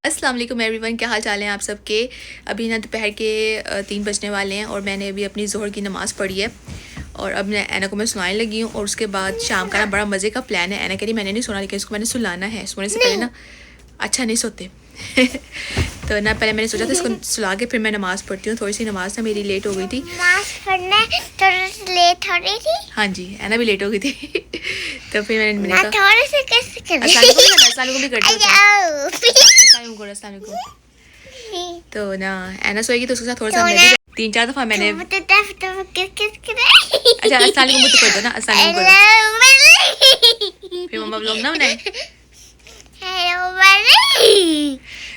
अस्सलाम वालेकुम एवरीवन, क्या हाल चाल है आप सबके। अभी ना दोपहर के 3 बजने वाले हैं और मैंने अभी अपनी ज़ोहर की नमाज़ पढ़ी है और अब मैं ऐना को मैं सुनाने लगी हूँ। और उसके बाद शाम का ना बड़ा मज़े का प्लान है। ऐना कह रही मैंने नहीं सुना, लेकिन इसको मैंने सुलाना है। सोने से पहले ना अच्छा नहीं सोते तो ना पहले मैंने सोचा था इसको सुला के फिर मैं नमाज़ पढ़ती हूँ। थोड़ी सी नमाज़ ना मेरी लेट हो गई थी, लेट हो रही थी। हाँ जी, ऐना भी लेट हो गई थी तो फिर मैंने कहा थोड़े से कैसे कर अस्सलाम भी करती हूँ। तो ना ऐना सोएगी तो उसके साथ थोड़ा सा मैं भी 3-4 दफ़ा मैंने अच्छा अस्सलाम वालेकुम तो कर दो ना, अस्सलाम वालेकुम करो फिर मम्मा लोग ना बनाए।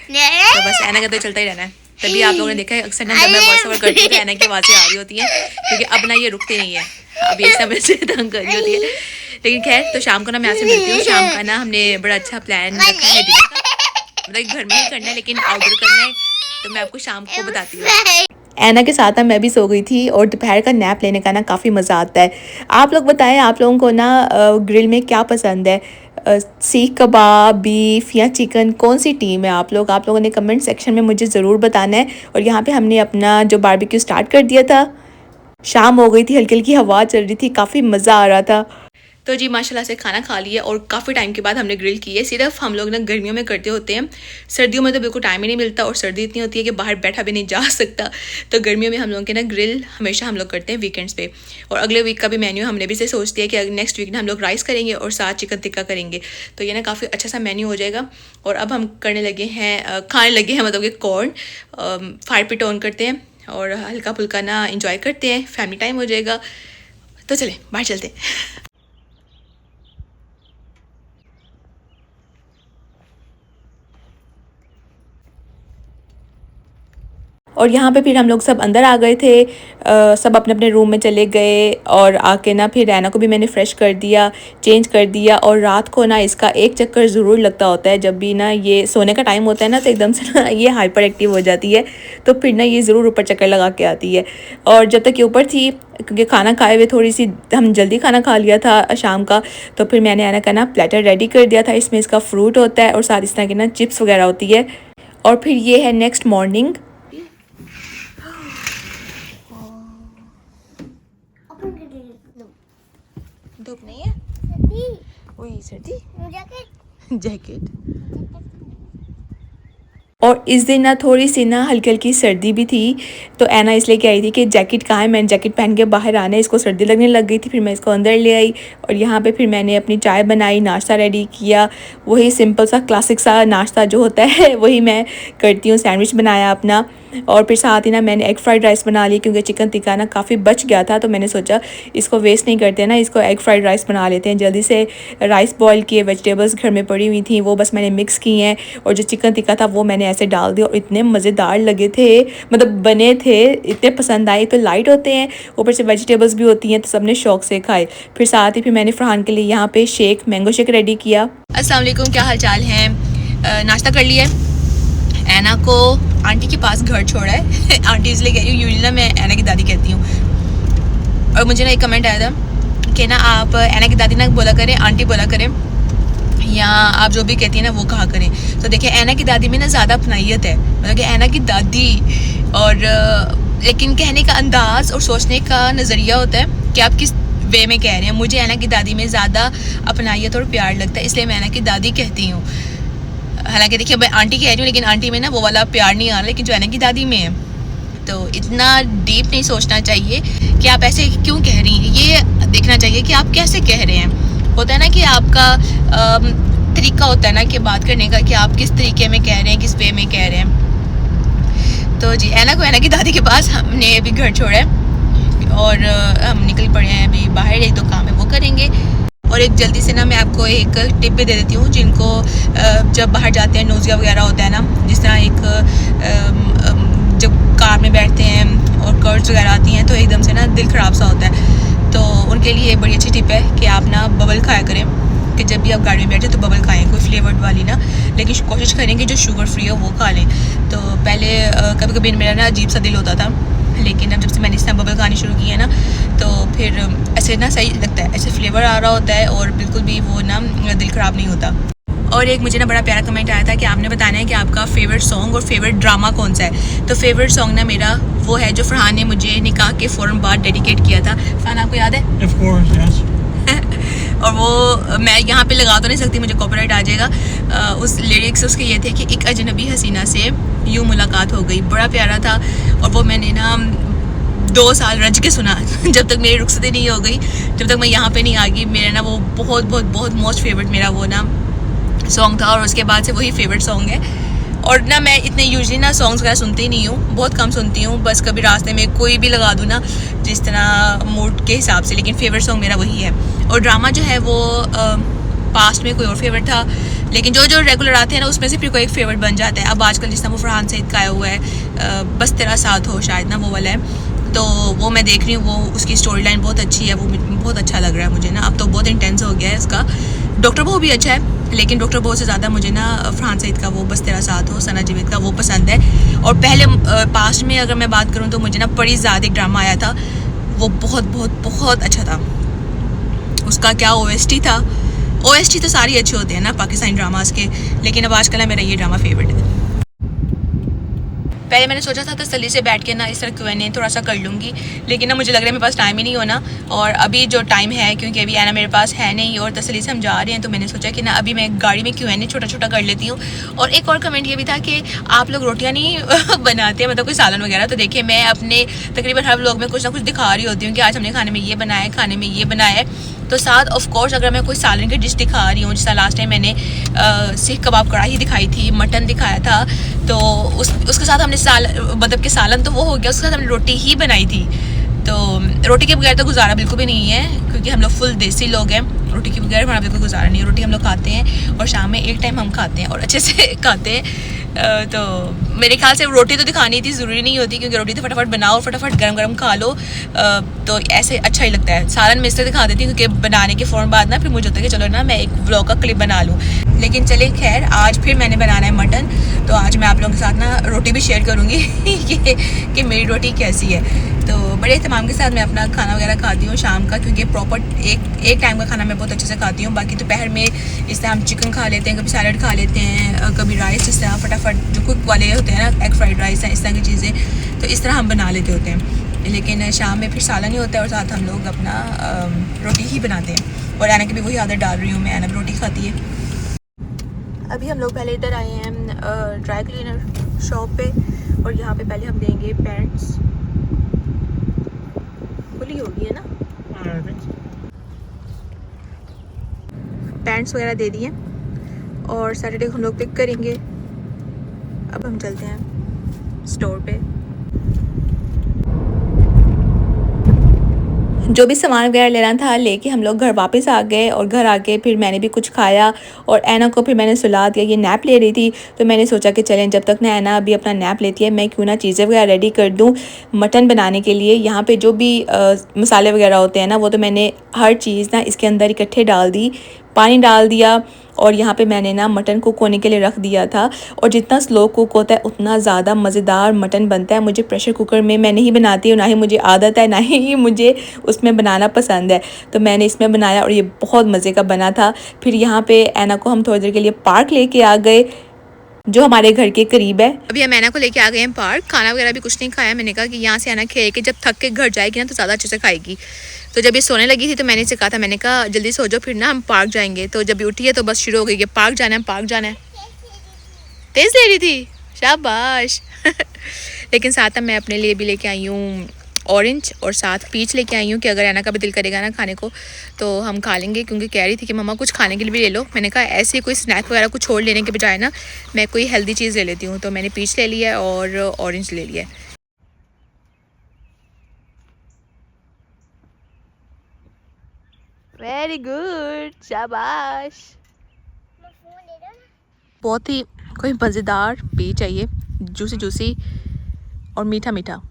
तो बस ऐना का तो चलता ही रहना है। तभी आप लोगों ने देखा है अक्सर ना जब मैं वॉइस ओवर करती हूँ तो ऐना की आवाज़ें आ रही होती हैं, क्योंकि अब ना ये रुकते नहीं है। अब ये समय से तंग कर रही होती है। लेकिन खैर, तो शाम को ना मैं आपसे मिलती हूँ। शाम का ना हमने बड़ा अच्छा प्लान रखा है डिनर का, मतलब घर में ही करना है लेकिन आउटडोर करना है, तो मैं आपको शाम को बताती हूँ। ऐना के साथ ना मैं भी सो गई थी और दोपहर का नैप लेने का ना काफ़ी मज़ा आता है। आप लोग बताएं आप लोगों को ना ग्रिल में क्या पसंद है, सीख कबाब, बीफ या चिकन, कौन सी टीम है आप लोगों ने कमेंट सेक्शन में मुझे ज़रूर बताना है। और यहाँ पे हमने अपना जो बारबेक्यू स्टार्ट कर दिया था। शाम हो गई थी, हल्की हल्की हवा चल रही थी, काफ़ी मज़ा आ रहा था। तो जी माशाल्लाह से खाना खा लिया और काफ़ी टाइम के बाद हमने ग्रिल की है। सिर्फ हम लोग ना गर्मियों में करते होते हैं, सर्दियों में तो बिल्कुल टाइम ही नहीं मिलता और सर्दी इतनी होती है कि बाहर बैठा भी नहीं जा सकता। तो गर्मियों में हम लोग के ना ग्रिल हमेशा हम लोग करते हैं वीकेंड्स पे। और अगले वीक का भी मेन्यू हमने भी से सोच दिया कि नेक्स्ट वीक ना हम लोग राइस करेंगे और साथ चिकन टिक्का करेंगे। तो ये ना काफ़ी अच्छा सा मेन्यू हो जाएगा। और अब हम करने लगे हैं, खाने लगे हैं, मतलब कि कॉर्न। फायर पिट ऑन करते हैं और हल्का फुल्का ना इंजॉय करते हैं, फैमिली टाइम हो जाएगा। तो चले बाहर चलते हैं। और यहाँ पे फिर हम लोग सब अंदर आ गए थे, सब अपने अपने रूम में चले गए। और आके ना फिर ऐना को भी मैंने फ़्रेश कर दिया, चेंज कर दिया। और रात को ना इसका एक चक्कर ज़रूर लगता होता है। जब भी ना ये सोने का टाइम होता है ना तो एकदम से ना ये हाइपर एक्टिव हो जाती है, तो फिर ना ये ज़रूर ऊपर चक्कर लगा के आती है। और जब तक ये ऊपर थी, क्योंकि खाना खाए हुए थोड़ी सी हम जल्दी खाना खा लिया था शाम का, तो फिर मैंने ऐना का ना प्लेटर रेडी कर दिया था। इसमें इसका फ्रूट होता है और साथ इस तरह की ना चिप्स वगैरह होती है। और फिर ये है नेक्स्ट मॉर्निंग। धूप नहीं है, वही सर्दी जैकेट। और इस दिन ना थोड़ी सी ना हल्की हल्की सर्दी भी थी, तो ऐना इसलिए कह रही थी कि जैकेट कहाँ है, मैंने जैकेट पहन के बाहर आना है। इसको सर्दी लगने लग गई थी, फिर मैं इसको अंदर ले आई। और यहाँ पे फिर मैंने अपनी चाय बनाई, नाश्ता रेडी किया। वही सिंपल सा क्लासिक सा नाश्ता जो होता है वही मैं करती हूँ। सैंडविच बनाया अपना, और फिर साथ ही ना मैंने एग फ्राइड राइस बना लिया, क्योंकि चिकन टिक्का ना काफ़ी बच गया था। तो मैंने सोचा इसको वेस्ट नहीं करते ना, इसको एग फ्राइड राइस बना लेते हैं। जल्दी से राइस बॉईल किए, वेजिटेबल्स घर में पड़ी हुई थी वो बस मैंने मिक्स की हैं, और जो चिकन टिक्का था वो मैंने ऐसे डाल दिया। और इतने मज़ेदार लगे थे, मतलब बने थे, इतने पसंद आए। तो लाइट होते हैं, ऊपर से वेजिटेबल्स भी होती हैं, तो सबने शौक से खाए। फिर साथ ही फिर मैंने फरहान के लिए यहाँ पे शेक, मैंगो शेक रेडी किया। अस्सलाम वालेकुम, क्या हाल चाल है। नाश्ता कर लिया। ऐना को आंटी के पास घर छोड़ा है आंटी इसलिए कह रही हूँ, यूजली ना मैं ऐना की दादी कहती हूँ। और मुझे ना एक कमेंट आया था कि ना आप ऐना की दादी ना बोला करें, आंटी बोला करें, या आप जो भी कहती हैं ना वो कहा करें। तो देखिए ऐना की दादी में ना ज़्यादा अपनाइयत है, मतलब कि ऐना की दादी, और लेकिन कहने का अंदाज़ और सोचने का नज़रिया होता है कि आप किस वे में कह रहे हैं। मुझे ऐना की दादी में ज़्यादा अपनाइयत और प्यार लगता है, इसलिए मैं ऐना की दादी कहती हूँ। हालांकि देखिए मैं आंटी कह रही हूँ, लेकिन आंटी में ना वो वाला प्यार नहीं आ रहा, लेकिन जो ऐना की दादी में है। तो इतना डीप नहीं सोचना चाहिए कि आप ऐसे क्यों कह रही हैं, ये देखना चाहिए कि आप कैसे कह रहे हैं। होता है ना कि आपका तरीका होता है ना कि बात करने का, कि आप किस तरीके में कह रहे हैं, किस वे में कह रहे हैं। तो जी ऐना को ऐना की दादी के पास हमने अभी घर छोड़ा है और हम निकल पड़े हैं अभी बाहर, एक दो काम है वो करेंगे। और एक जल्दी से ना मैं आपको एक टिप भी दे देती हूँ, जिनको जब बाहर जाते हैं नोज़िया वगैरह होता है ना, जिस तरह एक जब कार में बैठते हैं और कर्व्स वगैरह आती हैं तो एकदम से ना दिल ख़राब सा होता है। तो उनके लिए बड़ी अच्छी टिप है कि आप ना बबल खाया करें, कि जब भी आप गाड़ी में बैठे तो बबल खाएं, कोई फ्लेवर्ड वाली ना, लेकिन कोशिश करें कि जो शुगर फ्री हो वो खा लें। तो पहले कभी कभी मेरा ना अजीब सा दिल होता था, लेकिन अब जब से मैंने इस तरह बबल खानी शुरू की है ना तो फिर ऐसे ना सही लगता है, ऐसे फ्लेवर आ रहा होता है और बिल्कुल भी वो ना दिल ख़राब नहीं होता। और एक मुझे ना बड़ा प्यारा कमेंट आया था कि आपने बताना है कि आपका फेवरेट सॉन्ग और फेवरेट ड्रामा कौन सा है। तो फेवरेट सॉन्ग ना मेरा वो है जो फरहान ने मुझे निकाह के फ़ौरन बाद डेडिकेट किया था। फरहान आपको याद है? Of course, yes. और वो मैं यहाँ पे लगा तो नहीं सकती, मुझे कॉपीराइट आ जाएगा। उस लिरिक्स उसके ये थे कि एक अजनबी हसीना से यूँ मुलाकात हो गई। बड़ा प्यारा था और वो मैंने ना 2 साल रज के सुना जब तक मेरी रुखसती नहीं हो गई, जब तक मैं यहाँ पे नहीं आ गई। मेरा ना वो बहुत बहुत बहुत मोस्ट फेवरेट मेरा वो ना सॉन्ग था और उसके बाद से वही फेवरेट सॉन्ग है। और ना मैं इतने यूजली ना सॉन्ग्स वगैरह सुनती ही नहीं हूँ, बहुत कम सुनती हूँ, बस कभी रास्ते में कोई भी लगा दूँ ना जिस तरह मूड के हिसाब से, लेकिन फेवरेट सॉन्ग मेरा वही है। और ड्रामा जो है वो पास्ट में कोई और फेवरेट था, लेकिन जो जो रेगुलर आते हैं ना उसमें से फिर कोई एक फेवरेट बन जाता है। अब आजकल जिस तरह वो फरहान सईद का आया हुआ है बस तेरा साथ हो, शायद ना वो वाला है, तो वो मैं देख रही हूँ। वो उसकी स्टोरी लाइन बहुत अच्छी है, वो बहुत अच्छा लग रहा है मुझे ना। अब तो बहुत इंटेंस हो गया है इसका। डॉक्टर वो भी अच्छा है, लेकिन डॉक्टर बहुत से ज़्यादा मुझे ना फरहान सईद का वो बस तेरा साथ हो, सना जावेद का वो पसंद है। और पहले पास्ट में अगर मैं बात करूँ तो मुझे ना बड़ी ज़्यादा एक ड्रामा आया था, वो बहुत बहुत बहुत अच्छा था। उसका क्या OST था, OST तो सारी अच्छे होते हैं ना पाकिस्तानी ड्रामास के, लेकिन अब आजकल मेरा ये ड्रामा फेवरेट है। पहले मैंने सोचा था तसल्ली से बैठ के ना इस तरह Q&A थोड़ा सा कर लूँगी, लेकिन ना मुझे लग रहा है मेरे पास टाइम ही नहीं होना। और अभी जो टाइम है, क्योंकि अभी आना मेरे पास है नहीं और तसल्ली से हम जा रहे हैं, तो मैंने सोचा कि ना अभी मैं गाड़ी में Q&A छोटा छोटा कर लेती हूँ। और एक और कमेंट ये भी था कि आप लोग रोटियाँ नहीं बनाते हैं, मतलब कोई सालन वगैरह। तो देखिए मैं अपने तकरीबन हर व्लॉग में कुछ ना कुछ दिखा रही होती हूँ कि आज हमने खाने में ये बनाया है, खाने में ये बनाया है। तो साथ ऑफ कोर्स अगर मैं कोई सालन की डिश दिखा रही हूँ, जैसा लास्ट टाइम मैंने सीख कबाब कढ़ाई दिखाई थी, मटन दिखाया था, तो उसके साथ हमने मतलब कि सालन तो वो हो गया, उसके साथ हमने रोटी ही बनाई थी। तो रोटी के बगैर तो गुजारा बिल्कुल भी नहीं है, क्योंकि हम लोग फुल देसी लोग हैं। रोटी के बगैर हमारा बिल्कुल गुजारा नहीं है। रोटी हम लोग खाते हैं और शाम में एक टाइम हम खाते हैं और अच्छे से खाते हैं। तो मेरे ख्याल से रोटी तो दिखानी थी, ज़रूरी नहीं होती, क्योंकि रोटी तो फटाफट बनाओ, फटाफट गरम गरम खा लो, तो ऐसे अच्छा ही लगता है। सालन मैं इसलिए दिखा देती हूँ क्योंकि बनाने के फ़ौरन बाद ना फिर मुझे होता है कि चलो ना मैं एक व्लॉग का क्लिप बना लूँ। लेकिन चले खैर, आज फिर मैंने बनाना है मटन, तो आज मैं आप लोगों के साथ ना रोटी भी शेयर करूँगी कि मेरी रोटी कैसी है। तो बड़े एहतमाम के साथ मैं अपना खाना वगैरह खाती हूँ शाम का, क्योंकि प्रॉपर एक टाइम का खाना मैं बहुत अच्छे से खाती हूँ। बाकी दोपहर में इस तरह हम चिकन खा लेते हैं, कभी सैलड खा लेते हैं, कभी राइस, इस तरह फटाफट जो कुक वाले होते हैं ना, एग फ्राइड राइस है, इस तरह की चीज़ें, तो इस तरह हम बना लेते होते हैं। लेकिन शाम में फिर सालन ही होता है और साथ हम लोग अपना रोटी ही बनाते हैं। और आना की भी वही आदत डाल रही हूँ मैं, आना भी रोटी खाती है। अभी हम लोग पहले इधर आए हैं ड्राई क्लीनर शॉप पे, और यहाँ पे पहले हम देंगे पैंट्स। खुली होगी है ना, पैंट्स वगैरह दे दिए और सैटरडे को हम लोग पिक करेंगे। अब हम चलते हैं स्टोर पे। जो भी सामान वगैरह लेना था लेके हम लोग घर वापस आ गए, और घर आके फिर मैंने भी कुछ खाया और ऐना को फिर मैंने सुला दिया। ये नैप ले रही थी, तो मैंने सोचा कि चलें जब तक ना ऐना अभी अपना नैप लेती है, मैं क्यों ना चीज़ें वगैरह रेडी कर दूं मटन बनाने के लिए। यहाँ पे जो भी मसाले वगैरह होते हैं ना, वो तो मैंने हर चीज़ ना इसके अंदर इकट्ठे डाल दी, पानी डाल दिया, और यहाँ पे मैंने ना मटन कुक होने के लिए रख दिया था। और जितना स्लो कुक होता है उतना ज़्यादा मज़ेदार मटन बनता है। मुझे प्रेशर कुकर में मैं नहीं बनाती हूँ, ना ही मुझे आदत है, ना ही मुझे उसमें बनाना पसंद है, तो मैंने इसमें बनाया और ये बहुत मज़े का बना था। फिर यहाँ पे ऐना को हम थोड़ी देर के लिए पार्क लेके आ गए, जो हमारे घर के करीब है। अभी हम ऐना को लेके आ गए हैं पार्क। खाना वगैरह भी कुछ नहीं खाया। मैंने कहा कि यहाँ से ऐना खेल के जब थक के घर जाएगी ना तो ज़्यादा अच्छे से खाएगी। तो जब ये सोने लगी थी तो मैंने इसे कहा था, मैंने कहा जल्दी सो जाओ, फिर ना हम पार्क जाएंगे। तो जब ये उठी है तो बस शुरू हो गई कि पार्क जाना है, पार्क जाना है। तेज़ ले रही थी, शाबाश। लेकिन साथ में मैं अपने लिए भी लेके आई हूँ ऑरेंज, और साथ पीच लेके आई हूँ कि अगर ऐना का भी दिल करेगा ना खाने को तो हम खा लेंगे। क्योंकि कह रही थी कि मम्मा कुछ खाने के लिए भी ले लो। मैंने कहा ऐसे कोई स्नैक वगैरह कुछ छोड़ लेने के बजाय ना मैं कोई हेल्दी चीज़ ले लेती हूँ। तो मैंने पीच ले लिया है और ऑरेंज ले लिया है। वेरी गुड, शाबाश। बहुत ही कोई मज़ेदार पी चाहिए, जूसी जूसी और मीठा मीठा।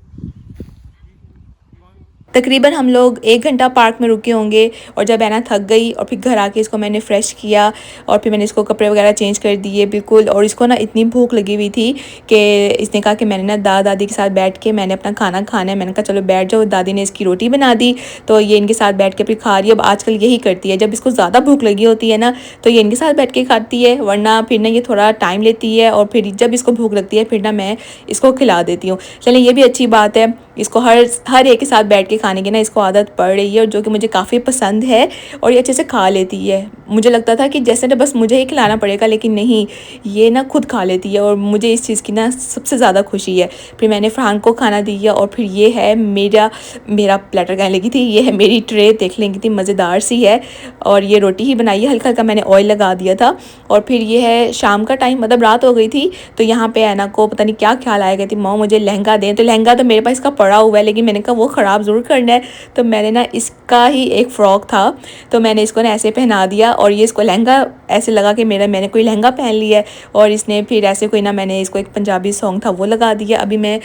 तकरीबन हम लोग 1 घंटा पार्क में रुके होंगे और जब ऐना थक गई और फिर घर आके इसको मैंने फ़्रेश किया और फिर मैंने इसको कपड़े वगैरह चेंज कर दिए बिल्कुल। और इसको ना इतनी भूख लगी हुई थी कि इसने कहा कि मैंने ना दादी के साथ बैठ के मैंने अपना खाना खाना है। मैंने कहा चलो बैठ जाओ। दादी ने इसकी रोटी बना दी तो ये इनके साथ बैठ के फिर खा रही है। अब आजकल यही करती है, जब इसको ज़्यादा भूख लगी होती है ना तो ये इनके साथ बैठ के खाती है, वरना फिर ना ये थोड़ा टाइम लेती है और फिर जब इसको भूख लगती है फिर ना मैं इसको खिला देती हूँ। चलें, ये भी अच्छी बात है, इसको हर एक के साथ बैठ के खाने की ना इसको आदत पड़ रही है और जो कि मुझे काफ़ी पसंद है और ये अच्छे से खा लेती है। मुझे लगता था कि जैसे ना बस मुझे ही खिलाना पड़ेगा, लेकिन नहीं, ये ना खुद खा लेती है और मुझे इस चीज़ की ना सबसे ज़्यादा खुशी है। फिर मैंने फ़रहान को खाना दिया और फिर ये है मेरा प्लेटर कहने लगी थी, ये है मेरी ट्रे, देख लेंगी थी, मज़ेदार सी है। और ये रोटी ही बनाई है, हल्का हल्का मैंने ऑयल लगा दिया था। और फिर ये है शाम का टाइम, मतलब रात हो गई थी। तो यहाँ पे ऐना को पता नहीं क्या ख्याल आया, कहती माँ मुझे लहंगा दें। तो लहंगा तो मेरे पास इसका पड़ा हुआ है, लेकिन मैंने कहा वो ख़राब ज़रूर करना है, तो मैंने ना इसका ही एक फ़्रॉक था तो मैंने इसको ना ऐसे पहना दिया और ये इसको लहंगा ऐसे लगा कि मैंने कोई लहंगा पहन लिया है। और इसने फिर ऐसे कोई ना, मैंने इसको एक पंजाबी सॉन्ग था वो लगा दिया। अभी मैं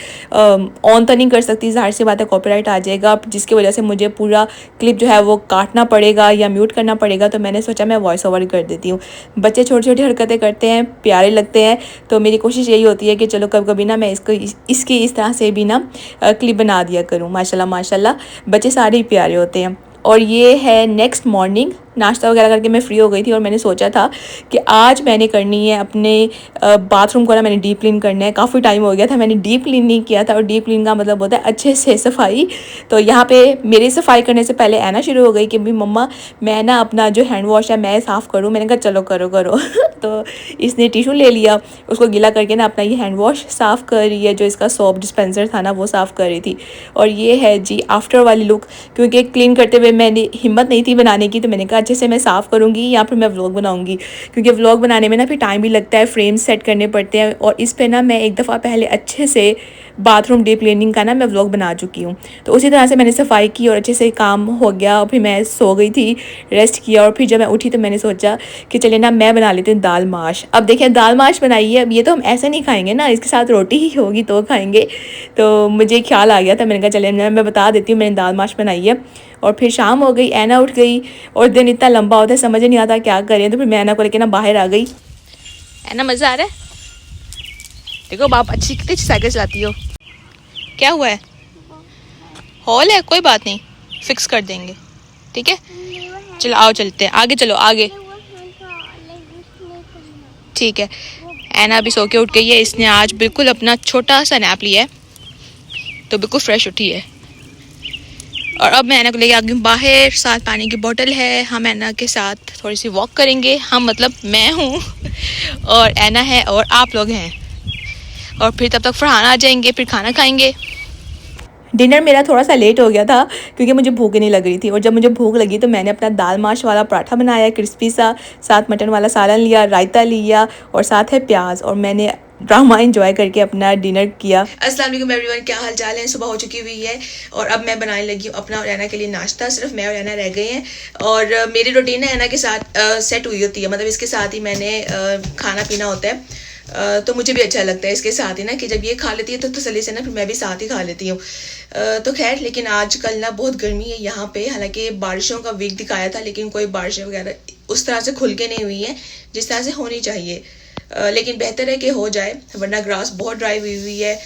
ऑन तो नहीं कर सकती, ज़ाहिर सी बात है कॉपीराइट आ जाएगा, जिसकी वजह से मुझे पूरा क्लिप जो है वो काटना पड़ेगा या म्यूट करना पड़ेगा। तो मैंने सोचा मैं वॉइस ओवर कर देती हूँ। बच्चे छोटी छोटी हरकतें करते हैं, प्यारे लगते हैं, तो मेरी कोशिश यही होती है कि चलो कभी कभी ना मैं इसकी इस तरह से भी ना क्लिप बना दिया करूँ। माशाल्लाह माशाल्लाह, बच्चे सारे ही प्यारे होते हैं। और ये है नेक्स्ट मॉर्निंग, नाश्ता वगैरह करके मैं फ्री हो गई थी और मैंने सोचा था कि आज मैंने करनी है अपने बाथरूम को ना मैंने डीप क्लीन करना है। काफ़ी टाइम हो गया था मैंने डीप क्लीन नहीं किया था, और डीप क्लीन का मतलब होता है अच्छे से सफाई। तो यहाँ पे मेरी सफाई करने से पहले ऐना शुरू हो गई कि भी मम्मा मैं ना अपना जो हैंड वॉश है मैं साफ़ करूँ। मैंने कहा चलो करो करो तो इसने टिशू ले लिया, उसको गीला करके ना अपना ये हैंड वॉश साफ़ कर रही है, जो इसका सोप डिस्पेंसर था ना वो साफ़ कर रही थी। और ये है जी आफ्टर वाली लुक, क्योंकि क्लीन करते हुए मैंने हिम्मत नहीं थी बनाने की, तो मैंने कहा अच्छे से मैं साफ़ करूँगी या फिर मैं व्लॉग बनाऊँगी, क्योंकि व्लॉग बनाने में ना फिर टाइम भी लगता है, फ्रेम सेट करने पड़ते हैं। और इस पे ना मैं एक दफ़ा पहले अच्छे से बाथरूम डीप क्लीनिंग का ना मैं व्लॉग बना चुकी हूँ। तो उसी तरह से मैंने सफाई की और अच्छे से काम हो गया। और फिर मैं सो गई थी, रेस्ट किया, और फिर जब मैं उठी तो मैंने सोचा कि चले ना मैं बना लेती हूँ दाल माश। अब देखिए दाल माश बनाई है, अब ये तो हम ऐसे नहीं खाएंगे ना, इसके साथ रोटी ही होगी तो खाएंगे। तो मुझे ख्याल आ गया था, मैंने कहा चले मैं बता देती हूँ मैंने दाल माश बनाई है। और फिर शाम हो गई, ऐना उठ गई और दिन इतना लंबा होता है समझ नहीं आता क्या करें। तो फिर मैं ऐना को लेकर ना बाहर आ गई। ऐना मज़ा आ रहा है, देखो बाप अच्छी कितनी साइकिल चलाती हो। क्या हुआ है? हॉल है, कोई बात नहीं, फिक्स कर देंगे, ठीक है। चलो आओ चलते हैं आगे, चलो आगे, ठीक है। ऐना अभी सो के उठ गई है, इसने आज बिल्कुल अपना छोटा सा नैप लिया है, तो बिल्कुल फ्रेश उठी है। और अब मैं ऐना को लेके आ गई बाहर, साथ पानी की बोतल है। हम ऐना के साथ थोड़ी सी वॉक करेंगे, हम मतलब मैं हूँ और ऐना है और आप लोग हैं, और फिर तब तक फरहान आ जाएंगे, फिर खाना खाएंगे। डिनर मेरा थोड़ा सा लेट हो गया था क्योंकि मुझे भूख नहीं लग रही थी, और जब मुझे भूख लगी तो मैंने अपना दाल माश वाला पराठा बनाया क्रिस्पी सा, साथ मटन वाला सालन लिया, रायता लिया और साथ है प्याज, और मैंने ड्रामा एंजॉय करके अपना डिनर किया। अस्सलाम वालेकुम एवरीवन, क्या हाल चाल है। सुबह हो चुकी हुई है और अब मैं बनाने लगी हूँ अपना और ऐना के लिए नाश्ता। सिर्फ मैं और ऐना रह गए हैं, और मेरी रूटीन ऐना के साथ सेट हुई होती है, मतलब इसके साथ ही मैंने खाना पीना होता है। तो मुझे भी अच्छा लगता है इसके साथ ही ना, कि जब ये खा लेती है तो तसल्ली से ना फिर मैं भी साथ ही खा लेती हूँ। तो खैर, लेकिन आजकल ना बहुत गर्मी है यहाँ पे। हालांकि बारिशों का वीक दिखाया था, लेकिन कोई बारिशें वगैरह उस तरह से खुल के नहीं हुई है जिस तरह से होनी चाहिए। लेकिन बेहतर है कि हो जाए, वरना ग्रास बहुत ड्राई हुई हुई है।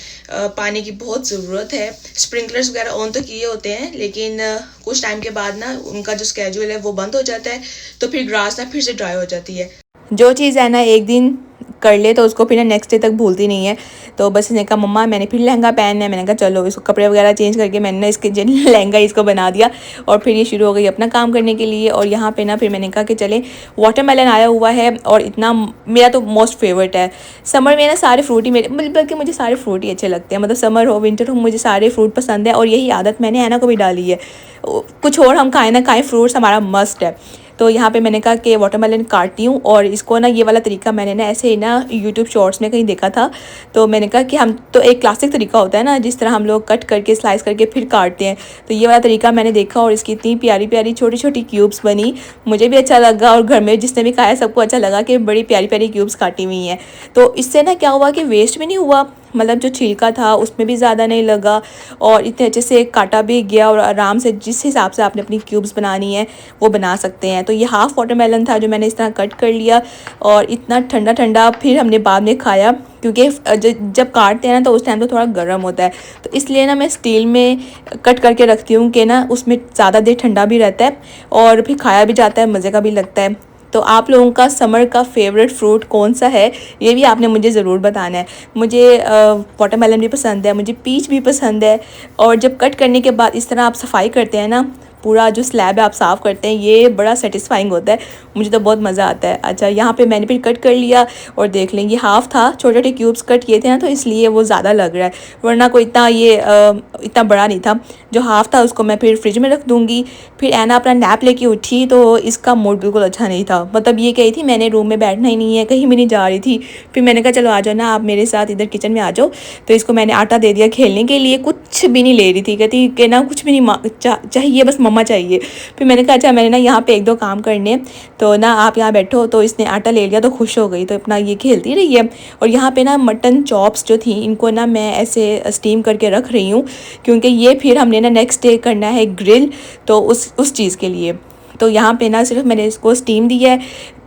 पानी की बहुत ज़रूरत है। स्प्रिंकलर्स वगैरह ऑन तो किए होते हैं, लेकिन कुछ टाइम के बाद ना उनका जो स्केड्यूल है वो बंद हो जाता है, तो फिर ग्रास ना फिर से ड्राई हो जाती है। जो चीज़ है ना एक दिन कर ले तो उसको फिर ना नेक्स्ट डे तक भूलती नहीं है। तो बस इसने कहा मम्मा मैंने फिर लहंगा पहनना है। मैंने कहा चलो, इसको कपड़े वगैरह चेंज करके मैंने ना इसके लहंगा इसको बना दिया, और फिर ये शुरू हो गई अपना काम करने के लिए। और यहाँ पे ना फिर मैंने कहा कि चले, वाटरमेलन आया हुआ है और इतना मेरा तो मोस्ट फेवरेट है। समर में ना सारे फ्रूट ही मेरे, बल्कि मुझे सारे फ्रूट ही अच्छे लगते हैं, मतलब समर हो विंटर हो मुझे सारे फ्रूट पसंद है। और यही आदत मैंने ऐना को भी डाली है, कुछ और हम खाएं ना खाएं, फ्रूट्स हमारा मस्ट है। तो यहाँ पे मैंने कहा कि वाटरमेलन काटती हूँ, और इसको ना ये वाला तरीका मैंने ना ऐसे ही ना यूट्यूब शॉर्ट्स में कहीं देखा था। तो मैंने कहा कि हम तो एक क्लासिक तरीका होता है ना, जिस तरह हम लोग कट करके स्लाइस करके फिर काटते हैं, तो ये वाला तरीका मैंने देखा और इसकी इतनी प्यारी प्यारी छोटी छोटी क्यूब्स बनी। मुझे भी अच्छा लगा और घर में जिसने भी खाया सबको अच्छा लगा कि बड़ी प्यारी प्यारी क्यूब्स काटी हुई हैं। तो इससे ना क्या हुआ कि वेस्ट भी नहीं हुआ, मतलब जो छिलका था उसमें भी ज़्यादा नहीं लगा और इतने अच्छे से काटा भी गया और आराम से जिस हिसाब से आपने अपनी क्यूब्स बनानी है वो बना सकते हैं। तो ये हाफ़ वाटरमेलन था जो मैंने इस तरह कट कर लिया और इतना ठंडा ठंडा फिर हमने बाद में खाया, क्योंकि जब काटते हैं ना तो उस टाइम तो थोड़ा गर्म होता है, तो इसलिए ना मैं स्टील में कट करके रखती हूँ कि ना उसमें ज़्यादा देर ठंडा भी रहता है और फिर खाया भी जाता है, मज़े का भी लगता है। तो आप लोगों का समर का फेवरेट फ्रूट कौन सा है ये भी आपने मुझे ज़रूर बताना है। मुझे वाटरमेलन भी पसंद है, मुझे पीच भी पसंद है और जब कट करने के बाद इस तरह आप सफाई करते हैं ना, पूरा जो स्लैब है आप साफ़ करते हैं, ये बड़ा सेटिस्फाइंग होता है, मुझे तो बहुत मज़ा आता है। अच्छा, यहाँ पे मैंने फिर कट कर लिया और देख लें ये हाफ़ था, छोटे छोटे क्यूब्स कट किए थे ना तो इसलिए वो ज़्यादा लग रहा है, वरना कोई इतना ये इतना बड़ा नहीं था। जो हाफ़ था उसको मैं फिर फ्रिज में रख दूँगी। फिर ऐना अपना नैप लेके उठी तो इसका मूड बिल्कुल अच्छा नहीं था, मतलब ये कही थी मैंने रूम में बैठना ही नहीं है, कहीं भी नहीं जा रही थी। फिर मैंने कहा चलो आ जाओ ना आप मेरे साथ इधर किचन में आ जाओ, तो इसको मैंने आटा दे दिया खेलने के लिए, कुछ भी नहीं ले रही थी, कहती कि ना कुछ भी नहीं चाहिए, बस मम्मा चाहिए। फिर मैंने कहा अच्छा मैंने ना यहाँ पे एक दो काम करने, तो ना आप यहाँ बैठो, तो इसने आटा ले लिया तो खुश हो गई, तो अपना ये खेलती रही है। और यहाँ पे ना मटन चॉप्स जो थी इनको ना मैं ऐसे स्टीम करके रख रही हूँ, क्योंकि ये फिर हमने ना नेक्स्ट डे करना है ग्रिल, तो उस चीज़ के लिए। तो यहाँ पे ना सिर्फ मैंने इसको स्टीम दी है,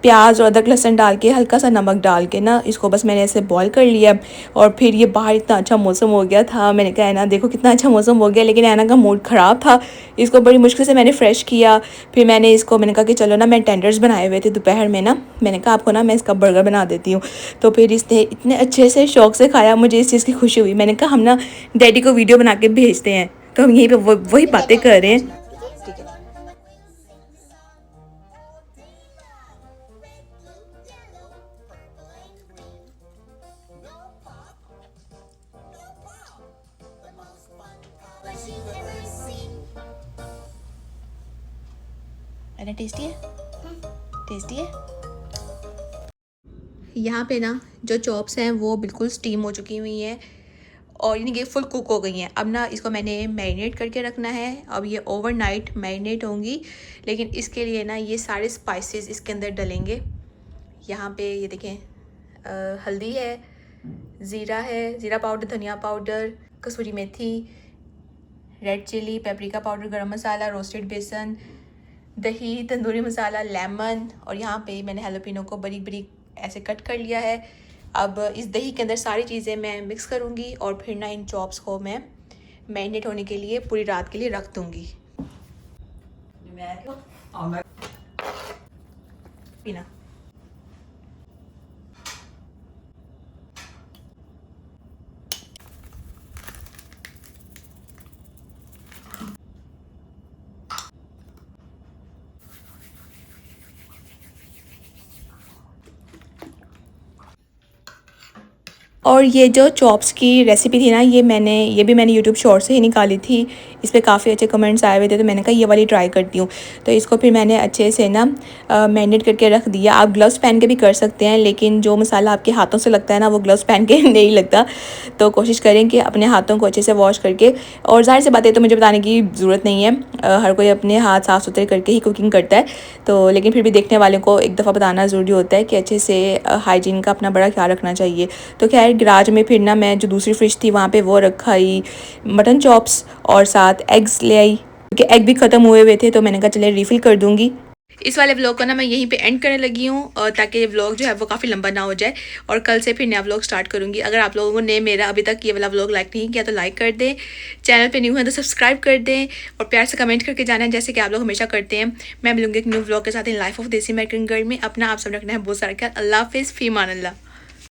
प्याज और अदरक लहसुन डाल के हल्का सा नमक डाल के ना इसको बस मैंने ऐसे बॉईल कर लिया। और फिर ये बाहर इतना अच्छा मौसम हो गया था, मैंने कहा ऐना देखो कितना अच्छा मौसम हो गया, लेकिन ऐना का मूड ख़राब था, इसको बड़ी मुश्किल से मैंने फ्रेश किया। फिर मैंने कहा कि चलो ना, मैं टेंडर्स बनाए हुए थे दोपहर में ना, मैंने कहा आपको ना मैं इसका बर्गर बना देती हूँ। तो फिर इसने इतने अच्छे से शौक़ से खाया, मुझे इस चीज़ की खुशी हुई। मैंने कहा हम ना डैडी को वीडियो बना के भेजते हैं, तो हम यहीं पर वही बातें कर रहे हैं। अरे टेस्टी है, टेस्टी है। यहाँ पे ना जो चॉप्स हैं वो बिल्कुल स्टीम हो चुकी हुई हैं और यानी कि फुल कुक हो गई हैं। अब ना इसको मैंने मैरिनेट करके रखना है, अब ये ओवरनाइट मैरिनेट होंगी, लेकिन इसके लिए ना ये सारे स्पाइसेस इसके अंदर डलेंगे। यहाँ पे ये देखें, हल्दी है, ज़ीरा है, ज़ीरा पाउडर, धनिया पाउडर, कसूरी मेथी, रेड चिली, पेपरिका पाउडर, गरम मसाला, रोस्टेड बेसन, दही, तंदूरी मसाला, लेमन, और यहाँ पे मैंने हैलोपिनो को बारीक बारीक ऐसे कट कर लिया है। अब इस दही के अंदर सारी चीज़ें मैं मिक्स करूँगी और फिर ना इन चॉप्स को मैं मैरिनेट होने के लिए पूरी रात के लिए रख दूँगी। पीना और ये जो चॉप्स की रेसिपी थी ना, ये भी मैंने यूट्यूब शॉर्ट से ही निकाली थी, इस पर काफ़ी अच्छे कमेंट्स आए हुए थे, तो मैंने कहा ये वाली ट्राई करती हूँ। तो इसको फिर मैंने अच्छे से ना मैरिनेट करके रख दिया। आप ग्लव्स पहन के भी कर सकते हैं, लेकिन जो मसाला आपके हाथों से लगता है ना वो ग्लव्स पहन के नहीं लगता, तो कोशिश करें कि अपने हाथों को अच्छे से वॉश करके, और ज़ाहिर सी बात है तो मुझे बताने की ज़रूरत नहीं है, हर कोई अपने हाथ साफ़ सुथरे करके ही कुकिंग करता है, तो लेकिन फिर भी देखने वाले को एक दफ़ा बताना ज़रूरी होता है कि अच्छे से हाइजीन का अपना बड़ा ख्याल रखना चाहिए। तो खैर गराज में फिर ना मैं जो दूसरी फ्रिज थी वहाँ पे वो रखा ही मटन चॉप्स और साथ एग्स ले आई, क्योंकि एग भी ख़त्म हुए थे, तो मैंने कहा चले रिफ़िल कर दूँगी। इस वाले व्लॉग को ना मैं यहीं पे एंड करने लगी हूँ, ताकि ये व्लॉग जो है वो काफ़ी लंबा ना हो जाए, और कल से फिर नया व्लॉग स्टार्ट करूँगी। अगर आप लोगों ने मेरा अभी तक ये वाला व्लॉग लाइक नहीं किया तो लाइक कर दें, चैनल पे न्यू है तो सब्सक्राइब कर दें, और प्यार से कमेंट करके जाना है जैसे कि आप लोग हमेशा करते हैं। मैं मिलूँगी एक न्यू व्लॉग के साथ इन लाइफ ऑफ देसी अमेरिकन गर्ल में। अपना आप सब रखना है बहुत सारा ख्याल। अल्लाह हाफिज़, फ़ी अमान अल्लाह।